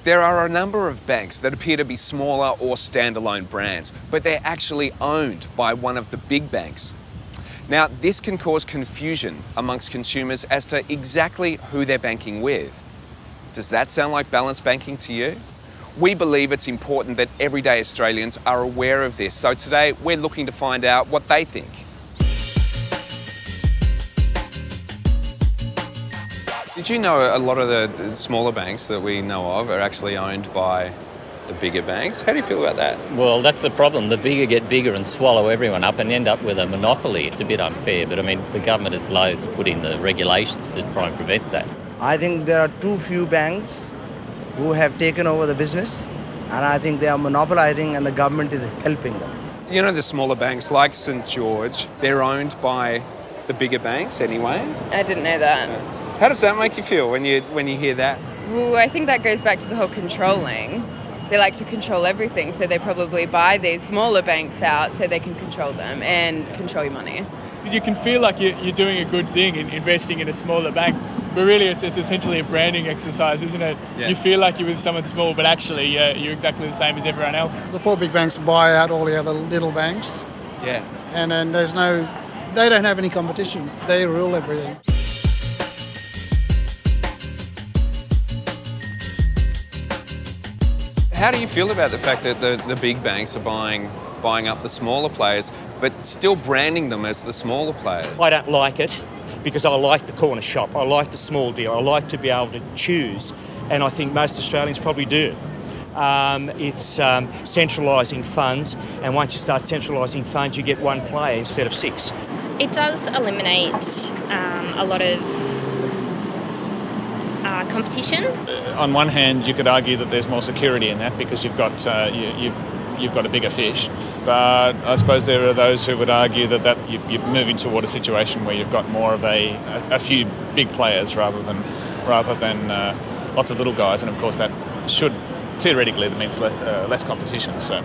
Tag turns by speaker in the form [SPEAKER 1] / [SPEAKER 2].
[SPEAKER 1] There are a number of banks that appear to be smaller or standalone brands, but they're actually owned by one of the big banks. Now, this can cause confusion amongst consumers as to exactly who they're banking with. Does that sound like balanced banking to you? We believe it's important that everyday Australians are aware of this, so today we're looking to find out what they think. Did you know a lot of the smaller banks that we know of are actually owned by the bigger banks? How do you feel about that?
[SPEAKER 2] Well, that's the problem. The bigger get bigger and swallow everyone up and end up with a monopoly. It's a bit unfair, but I mean, the government is loath to put in the regulations to try and prevent that.
[SPEAKER 3] I think there are too few banks who have taken over the business, and I think they are monopolizing and the government is helping them.
[SPEAKER 1] You know, the smaller banks like St George, they're owned by the bigger banks anyway.
[SPEAKER 4] I didn't know that.
[SPEAKER 1] How does that make you feel when you hear that?
[SPEAKER 4] Well, I think that goes back to the whole controlling. They like to control everything, so they probably buy these smaller banks out so they can control them and control your money.
[SPEAKER 5] You can feel like you're doing a good thing in investing in a smaller bank, but really it's essentially a branding exercise, isn't it? Yeah. You feel like you're with someone small, but actually you're exactly the same as everyone else.
[SPEAKER 6] The four big banks buy out all the other little banks.
[SPEAKER 1] Yeah.
[SPEAKER 6] And then they don't have any competition. They rule everything.
[SPEAKER 1] How do you feel about the fact that the big banks are buying up the smaller players, but still branding them as the smaller players?
[SPEAKER 7] I don't like it because I like the corner shop. I like the small deal. I like to be able to choose, and I think most Australians probably do. It's centralising funds, and once you start centralising funds, you get one player instead of six.
[SPEAKER 8] It does eliminate a lot of competition.
[SPEAKER 9] On one hand, you could argue that there's more security in that because you've got you've got a bigger fish. But I suppose there are those who would argue that you're moving toward a situation where you've got more of a few big players rather than lots of little guys, and of course that should theoretically that means less competition. So.